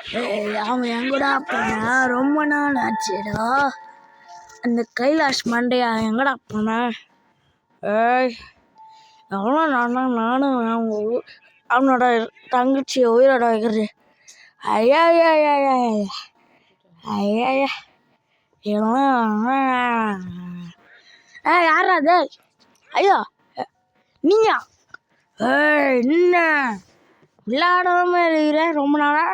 அவன் எங்கடா போன? ரொம்ப நாள் ஆச்சுடா. அந்த கைலாஷ் மண்டையா எங்கடா போன? ஏய், எவ்வளோ நானும் அவனோட தங்கச்சியை உயிரோட வைக்கிறது. ஐயா ஐயா ஐயா ஐயா ஐயா யாரா அது? ஐயோ நீயா? என்ன விளையாடாம இருக்கிற? ரொம்ப நாளா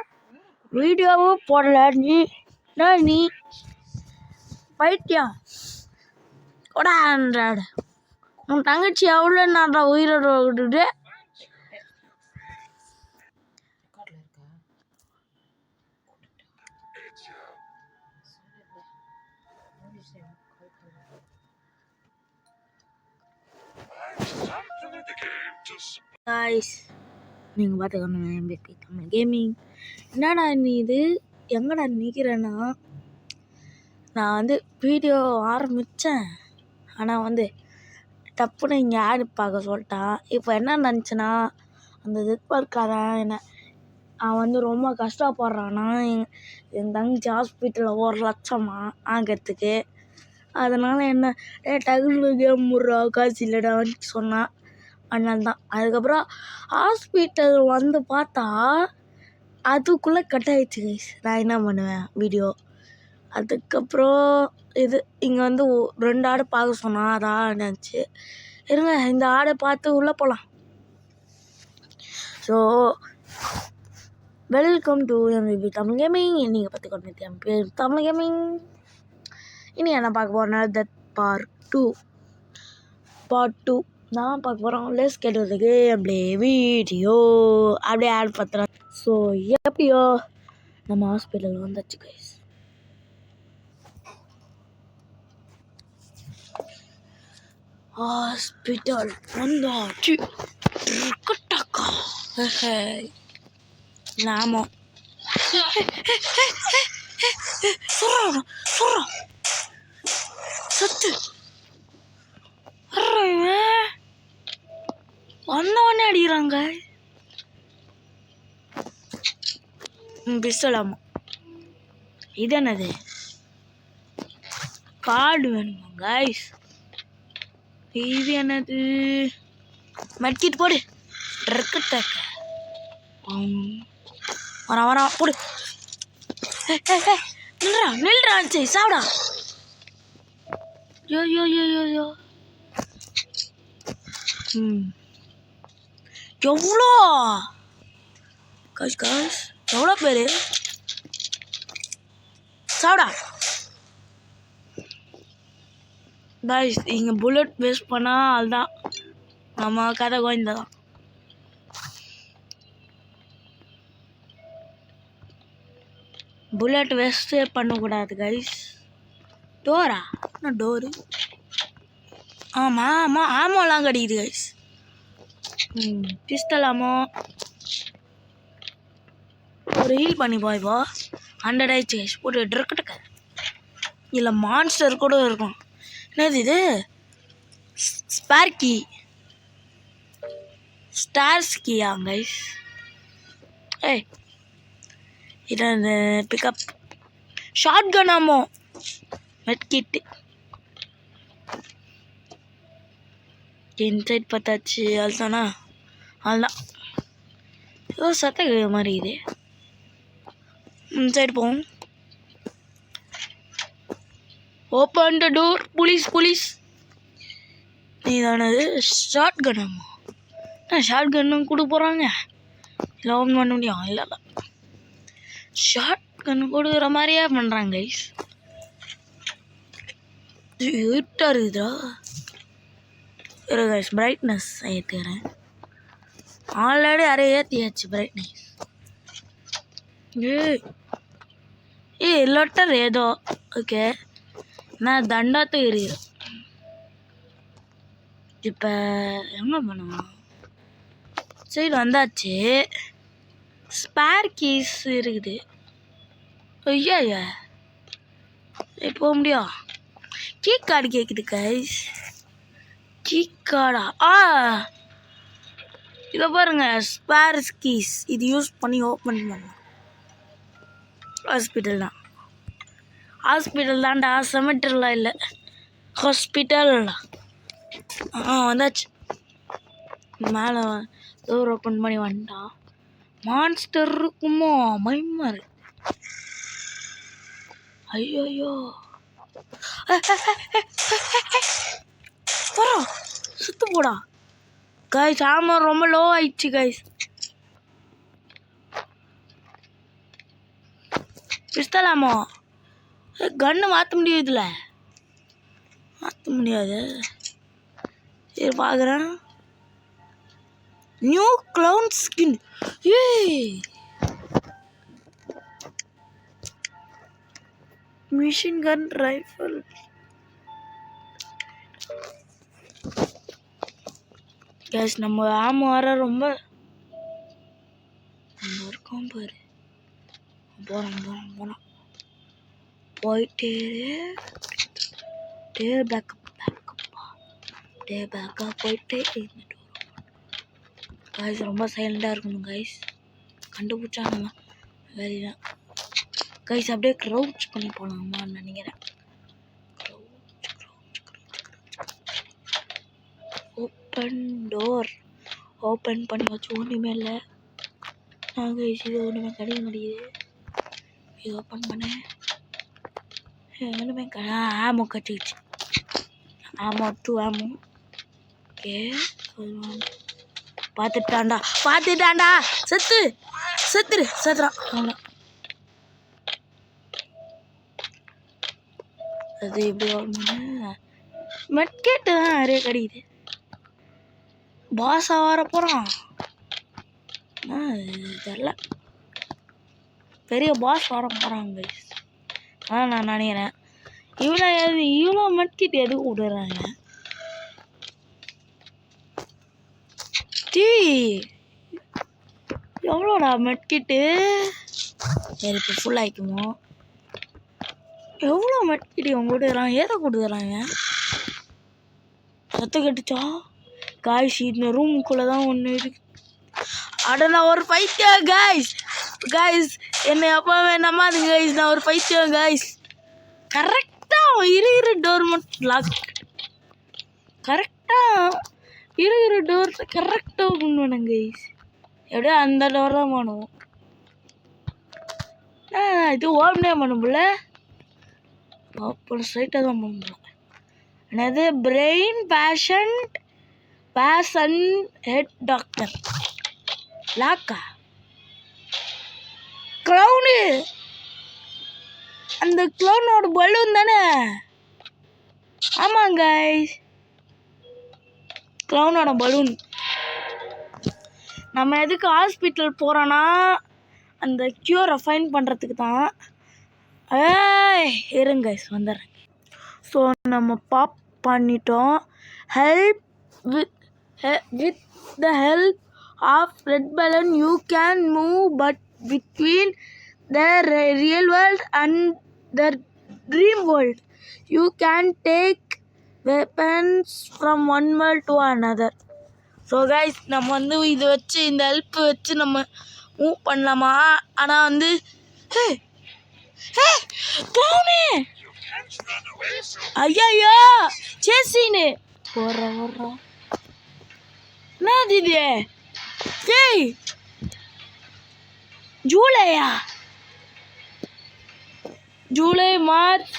வீடியோவும் போடல. நீ பைத்தியம் கூட ஆண்ட்ராய்டு. உன் தங்கச்சி எவ்வளோ நான்டா உயிரோட விட்டுட்டு? நீங்கள் பார்த்துக்கணும் எம்பிபி தமிழ் கேமிங். என்னடா நீ இது எங்கடா நிற்கிறேன்னா, நான் வீடியோ ஆரம்பித்தேன். ஆனால் டப்புன்னு இங்கே ஆடு பார்க்க சொல்லிட்டான். இப்போ என்ன நினச்சேன்னா, அந்த எதிர்பார்க்காரன் என்ன அவன் ரொம்ப கஷ்டப்படுறான்னா, என் தங்கச்சி ஹாஸ்பிட்டலில் 1 லட்சமா ஆகிறதுக்கு. அதனால் என்ன டக்குனு கேம் முடுறா காசு இல்லைடான்னு சொன்னான். அதனால தான். அதுக்கப்புறம் ஹாஸ்பிட்டல் பார்த்தா அதுக்குள்ளே கட் ஆகிடுச்சு கைஸ். நான் என்ன பண்ணுவேன் வீடியோ. அதுக்கப்புறம் இங்கே 2 ஆடு பார்க்க சொன்னான். அதான் நினச்சி இருங்க இந்த ஆடை பார்த்து உள்ளே போகலாம். So welcome to MPP Tamil gaming. நீங்கள் பார்த்துக்கொண்டு என் பேர் தமிழ் கேமிங். இனி என்ன பார்க்க போகிறேன்னா தட் பார்ட் 2 நான் பார்க்க போகிறோம். Let's get to the game play video. அப்படியே ஆட் பார்த்துறேன். ஸோ எப்படியோ நம்ம ஹாஸ்பிட்டல் வந்தாச்சு கைஸ். ஹாஸ்பிட்டல் வந்தாச்சு. நாமோ சத்து வந்தவொடனே அடிக்கிறாங்க. பிஸ்டலாமா? இது என்னது? கார்டு வேணுமா கைஸ்? இது என்னது? மெட்கிட் போடு. வரான் போடு. நில்றா சரி சாப்பிடா. யோ எவ்வளோ காசு எவ்வளோ பேர் சாப்பிடா காய்ஸ். இங்கே புல்லட் வேஸ்ட் பண்ணால் அதுதான் நம்ம கதை கோயந்தான். புல்லட் வேஸ்ட்டே பண்ணக்கூடாது கைஸ். டோரா? என்ன டோரு? ஆமாலாம் கிடைக்குது கைஸ். பிஸ்டல் ஆமோ ஒரு ஹீல் பண்ணிப்போம். இப்போ 100 ஆயிடுச்சு கைஸ். போட்டு ட்ரக்கட்டுக்க. இல்லை மான்ஸ்டர் கூட இருக்கும். என்னது இது? ஸ்பார்க்கி ஸ்டார்ஸ்கியா கைஸ்? ஏய் இது அந்த pickup shotgun ammo medkit. Inside பார்த்தாச்சு. அதுதானா? அதுதான். ஏதோ சத்த மாதிரி இது. இன்சைட் போவோம். Open the door. புலிஸ் நீ தானது? ஷார்ட் கன் ஆமா? ஷார்ட் கன்னும் கொடுக்க போகிறாங்க. இல்லை ஓப்பன் பண்ண முடியும்? இல்லை ஷார்ட் கன்று கொடுக்குற மாதிரியே பண்ணுறாங்க கைஸ். இருட்டாக இருக்குதா? கைஸ் பிரைட்னஸ் ஏற்றுக்கிறேன். ஆல்ரெடி அறைய ஏற்றியாச்சு பிரைட்னஸ். லொட்டர் ஏதோ ஓகே. நான் தண்டாத்து எறிகிறேன். இப்போ என்ன பண்ணுவோம்? சரி வந்தாச்சு. ஸ்பேர் கீஸ் இருக்குது. ஐயா போக முடியும். கீ கார்டு கேட்குது கைஸ். கீ கார்டா? இதை பாருங்க ஸ்பேர் கீஸ். இது யூஸ் பண்ணி ஓப்பன் பண்ணலாம். ஹாஸ்பிட்டல் தான். ஹாஸ்பிட்டல் தான்டா, செமெட்டர்லாம் இல்லை, ஹாஸ்பிட்டல். வந்தாச்சு. மேலே டோர் ஓப்பன் பண்ணி வந்துட்டான். மான்ஸ்டர் இருக்குமோ பயமா இருக்கு. ஐயோ போடா, சுத்து போடா கைஸ். ஆமாம் ரொம்ப லோ ஆயிடுச்சு கைஸ். பிஸ்தலாமோ கன்று மாற்ற முடியுதுல, மாற்ற முடியாது. சரி பார்க்குறேன். New clown skin. Machine gun rifle. கேஸ் நம்ம ஆமாம் வர ரொம்ப இருக்கோம் பாரு. போகிறோம் போயிட்டே பேக்கப் போயிட்டே இருந்துட்டு கைஸ். ரொம்ப சைலண்டாக இருக்கணும் கைஸ், கண்டுபிடிச்சா நம்ம வேலைதான் கைஸ். அப்படியே க்ரௌச் பண்ணி போகலாமான்னு நினைக்கிறேன். ஓப்பன் டோர் ஓப்பன் பண்ணி வச்சு ஒன்றுமே இல்லை கைஸ். இது ஒன்றுமே கிடைக்க மாட்டேங்குது. இது ஓப்பன் பண்ணேன், ஒன்றுமே ஆமோ கட்டிச்சு. ஆமோ 2 ஆமோ. ஓகே பார்த்துட்டான்டா செத்துறான். அவ்வளோ அது எப்படி மெட்கேட்டு தான் நிறைய கிடைக்குது. பாஸா வர போகிறான் தெரில, பெரிய பாஸ் வர போகிறாங்க நான் நினைக்கிறேன். இவ்வளோ மெட்கிட் எதுக்கு விடுறாங்க? எவ்வளோடா மெட்கிட்டு? சரி இப்போ ஃபுல் ஆகிக்குமோ? எவ்வளோ மெட்கிட்டு இவங்க கொடுக்குறாங்க? ஏதோ கொடுக்குறாங்க. சத்த கட்டுச்சா காய்ஸ்? இந்த ரூமுக்குள்ளே தான் ஒன்று இருக்கு. அட நான் ஒரு பைத்தியம் காய்ஸ். என்னை எப்போவே நம்பாதுங்க காய்ஸ், நான் ஒரு பைத்தியம் காய்ஸ். கரெக்டாக இருக்கிற டோர் மட்டும் லாக், கரெக்டாக இருக்கிற டோர் கரெக்டாக ஓப்பன் பண்ணுங்க கைஸ். எப்படியோ அந்த டோர் தான் பண்ணுவோம். இது ஓப்பனே பண்ண முடியல, ஓப்பன் ஸ்ட்ரைட்டாக தான் பண்ண முடியல. என்னது பிரெயின் பேஷன் ஹெட் டாக்டர் லாக்கா க்ளவுனு. அந்த க்ளவுனோட பலூன் தானே? ஆமாங்க கைஸ், க்ளவுனோட பலூன். நம்ம எதுக்கு ஹாஸ்பிட்டல் போகிறோன்னா அந்த க்யூரை ஃபைன் பண்ணுறதுக்கு தான். இருங்க கைஸ் வந்துடுறேன். ஸோ நம்ம பாப் பண்ணிட்டோம். With the help of red balloon you can move but between the real world and the dream world. You can take weapons from one world to another. So guys, நம்ம வந்து இதை வச்சு, இந்த help வச்சு நம்ம move பண்ணலாமா? ஆனால் வந்து போனே ஐயா சேசின்னு போடுறோம். என்னது இது? ஏய் July March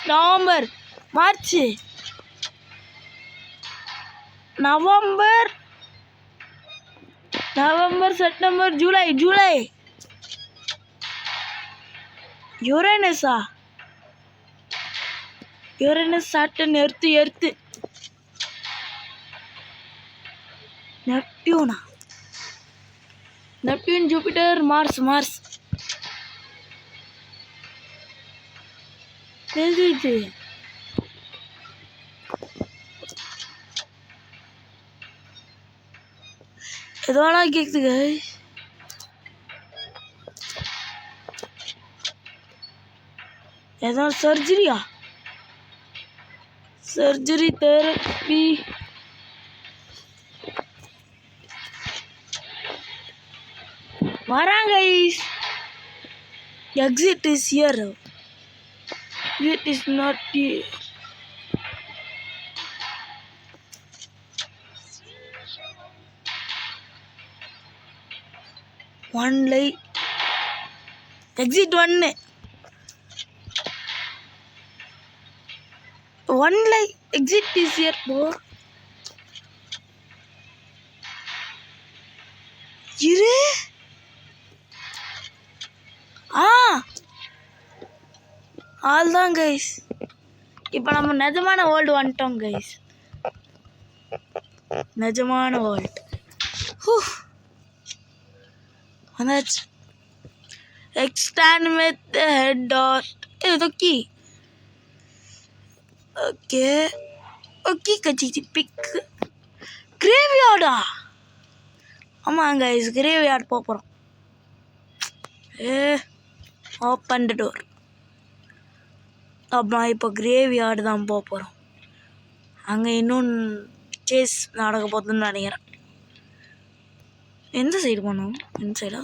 November September July Uranus Saturn earth Neptune Jupiter Mars தெரிஞ்சிச்சு. எதோலாம் கேக்குதுங்க. ஏதோ சர்ஜரி தெரப்பி வராங்க. Exit is here. It is not here. One light. Exit one. One light. Exit is here, bro. இரு. ஆல்தான் கைஸ். இப்போ நம்ம நிஜமான world வந்துட்டோம் கைஸ். நிஜமான வேர்ல்டு வந்தாச்சு. எக்ஸ்டாண்ட் வித் ஹெட் டாட் ஏதோ கீ. ஓகே ஓகே கட்சி பிக் கிரேவியார்டா. ஆமாம் கைஸ், கிரேவியார்டு போகிறோம். Open the door. அப்புறம் இப்போ கிரேவியார்டு தான் போகிறோம். அங்கே இன்னும் சேஸ் நடக்க போகுதுன்னு நினைக்கிறேன். எந்த சைடு போகணும்? இந்த சைடா?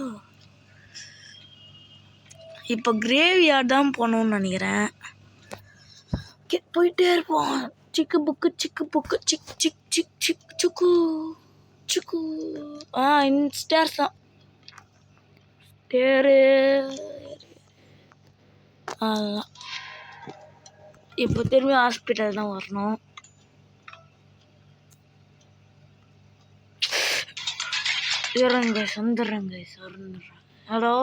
இப்போ கிரேவியார்டு தான் போகணுன்னு நினைக்கிறேன். போயிட்டே இருப்போம். சிக்கு புக்கு சிக்கு book sick sick sick sick சுக்கு சுக்கு. இந்த ஸ்டேர்ஸ் தான். ஸ்டேரு அதுதான். இப்போ திரும்பி ஹாஸ்பிட்டல் தான் வரணும். இறங்க வந்துடுறேங்க வந்துடுறேன். Hello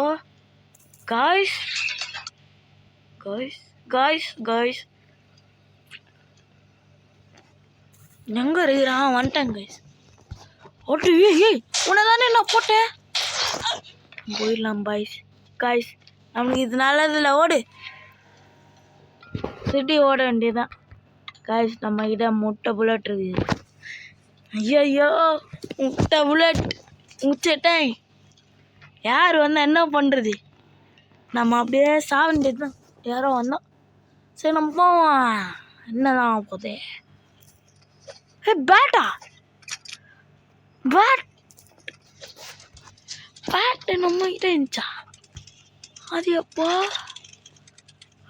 guys guys guys guys எங்கே இருக்கிறான்? வந்துட்டேன் கைஸ். ஓட்டு ஏய் உன்னை தானே நான் போட்டேன். போயிடலாம் பாய்ஸ். காய்ஸ் நம்மளுக்கு இது நல்லதில்ல. ஓடு சிட்டி ஓட வேண்டியதுதான் காய்ஸ். நம்மக்கிட்ட முட்டை புல்லட் இருக்குது. ஐயோ முட்டை புல்லட் முச்சிட்டேன். யார் வந்தால் என்ன பண்ணுறது? நம்ம அப்படியே சாக வேண்டியது தான். யாரோ வந்தோம். சரி நம்ம போவோம். என்னதான் போதே? பேட்டா பேட்டு நம்மகிட்ட இருந்துச்சா? அது எப்போ?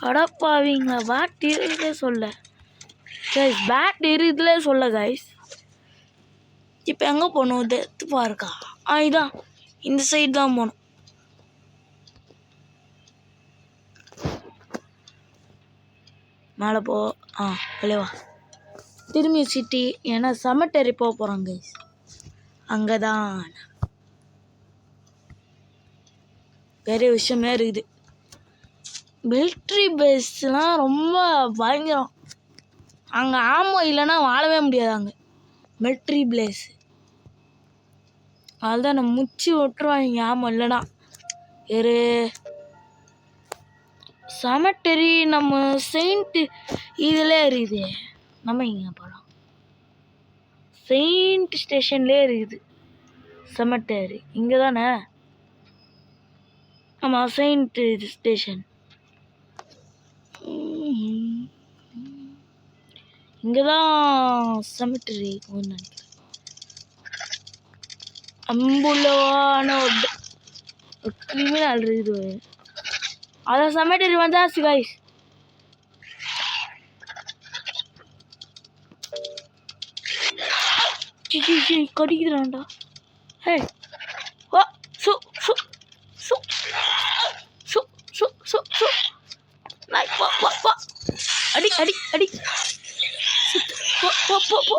அடப்பாவீங்களா? பேட் இருக்குதுலே சொல்ல கைஸ். பேட் இருக்குதுலே சொல்ல கைஸ். இப்போ எங்கே போகணும்? டெத்து பார்க்கா? இதான் இந்த சைடு தான் போகணும். மேலே போ. வெளியே வா. திரும்பி சிட்டி. ஏன்னா செமெட்டரி போக போகிறோம் கைஸ். அங்கே தான் பெரிய விஷயமே இருக்குது. மிலிட்ரி பேஸ்லாம் ரொம்ப பயங்கரம். அங்கே ஆமோ இல்லைன்னா வாழவே முடியாது. அங்கே மிலிட்ரி பிளேஸ் அதுதான் நம்ம முச்சி விட்டுருவாங்க. ஆமோ இல்லைனா ஒரு செமெட்டரி நம்ம செயின்ட் இதில் இருக்குது. நம்ம இங்கே போகலாம். செயின்ட் ஸ்டேஷன்லேயே இருக்குது செமெட்டரி. இங்கே தானே? ஆமாம் செயின்ட் ஸ்டேஷன் இங்கே தான் செமெட்டரி இருக்கும்னு நினைக்கிறேன். அம்புலவான ஒரு கிரிமினல் இருக்குது. அதான் செமெட்டரி வந்தாச்சு கைஸ். கடிக்கிறான்டா. ஹே வா சு சு சு சு சு சு சு நாய் வா வா வா. அடி அடி அடி. போ போ போ போ.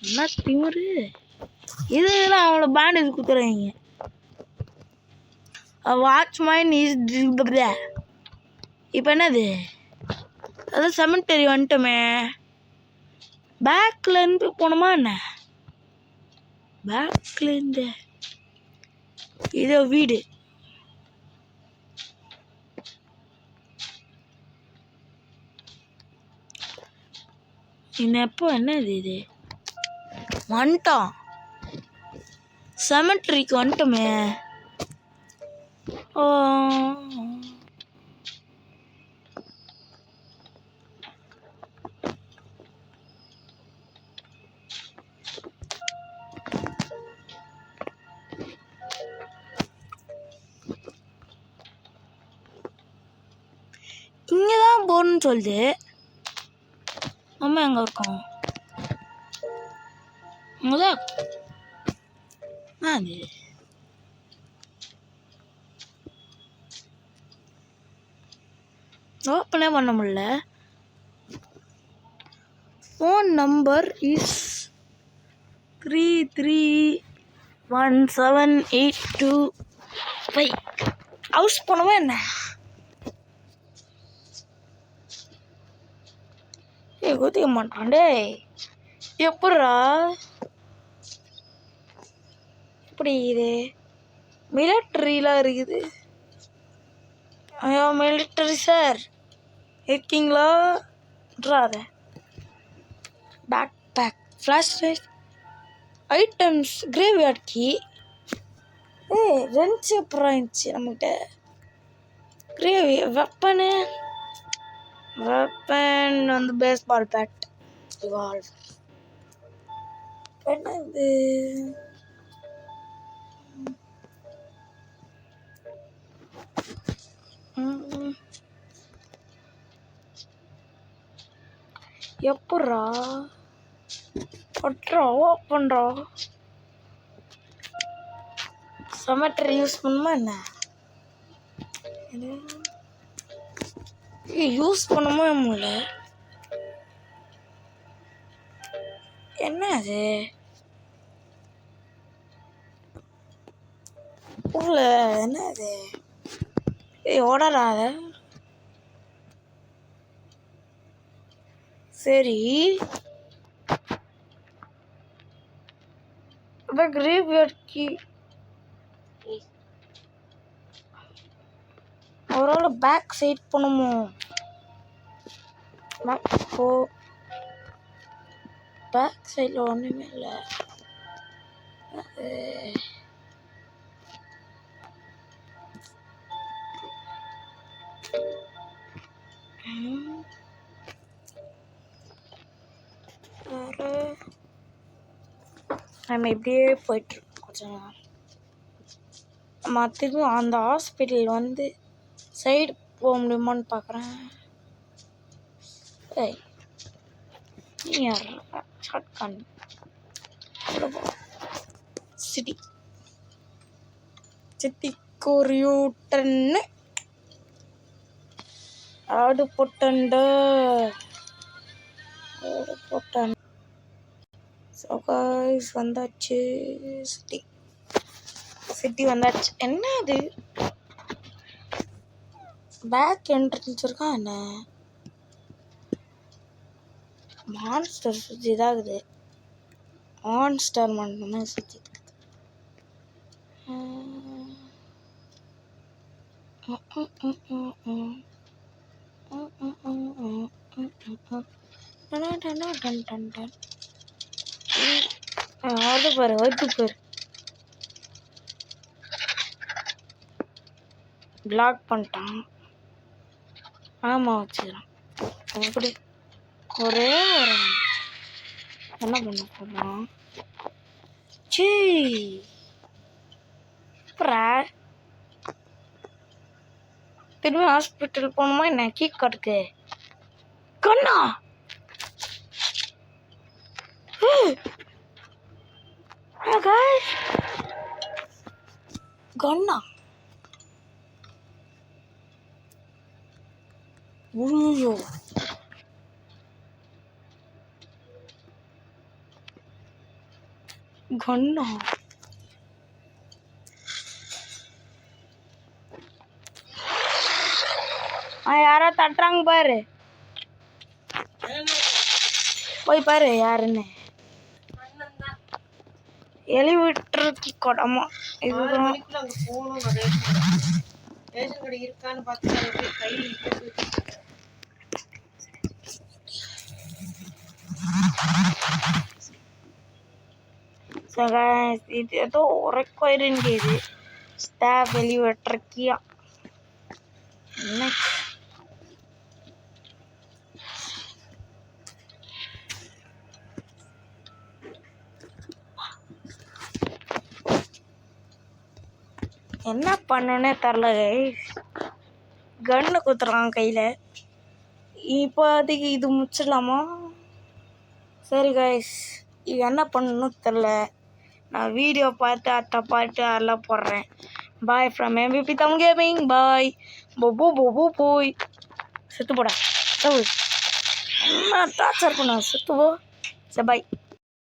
என்ன திமுரு? இதெல்லாம் அவங்கள பேண்டேஜ் கொடுத்துறாங்க. Watchman is. இப்போ என்னது? அதான் செமெட்டரி வந்துட்டோமே. பேக்லேருந்து போனோமா என்ன? பேக்லேருந்து இதோ வீடு. இன்னும் எப்போ என்னது இது? வந்துட்டோம். செமெட்ரிக்கு வந்துட்டோமே. போகணும்னு சொல்லுது. நம்ம எங்கே இருக்கோம்? அங்கதான் அது ஓப்பனே பண்ண முடியல. ஃபோன் நம்பர் இஸ் 331782 ஹவுஸ் போனவா என்ன? குதிக்க மாட்டான்டே. எப்பட்றா இப்படி இது மிலிட்ரிலாம் இருக்குது. ஐயோ மிலிட்ரி சார் இருக்கீங்களா? அதை backpack flashlight items graveyard key. Wrench அப்புறம் இருந்துச்சு நம்மகிட்ட. கிரேவி வெப்பன் வந்து பேஸ்பால் பேட் இவால்வ். என்னது எப்பட்றா பட்றா ஓப்பன்றா? சமட்டர் யூஸ் பண்ணுமா என்ன? யூஸ் பண்ணுமா முடியல. என்ன அது உள்ள என்ன அது? ஓடறாத. சரி கிரேவியார்ட் கீ. அவரோட பேக் சைட் பண்ணுமோ? பேக் சைடில் ஒன்றுமே இல்லை. நம்ம இப்படியே போயிட்டுருக்கோம் கொஞ்ச நேரம். மற்றதும் அந்த ஹாஸ்பிட்டல் வந்து சைடு போக முடியுமான்னு பார்க்குறேன். நீ யார் ஷார்ட்கன் சிட்டி சிட்டி கோரியூட்டன்னு ஆடு போட்டண்ட ஆடு போட்டன். ஸோ காய்ஸ் வந்தாச்சு. சிட்டி சிட்டி வந்தாச்சு. என்ன அது பேக் என்ட்ரன்ஸ் இருக்கா என்ன? மான்ஸ்டர் சுற்றி இதாகுது. மான்ஸ்டர் மட்டுமே சுற்றி அது பாரு அது பாரு பிளாக் பண்ணிட்டான். ஆமாம் வச்சுக்கிறான். அப்படி ஒரே ஒரு என்ன பண்ண போகிறான்? சீ திரும்பி ஹாஸ்பிட்டல் போகணுமா என்ன? கீ கட்டுக்கு கண்ணா கண்ணா ஐயோ கண்ணா யாரோ தட்டுறாங்க பாரு. போய் பாரு யாருன்னு. எலி விட்டுருக்கு கொடமா. இதுதான் இது ஏதோ உரைக்கோயிருந்தது. ஸ்டாப் எலி வெட்டுறக்கியா என்ன? என்ன பண்ணனே தெரில. கன்னு குத்துறான் கையில். இப்போதைக்கு இது முடிச்சிடலாமா? சரி கைஸ், இது என்ன பண்ணணும் தெரில. நான் வீடியோ பார்த்து அதெல்லாம் போடுறேன். Bye from MVP Tamil gaming. Bye. போய் செத்து போட என்ன டார்ச்சர் பண்ண செத்து போ. சரி பாய்.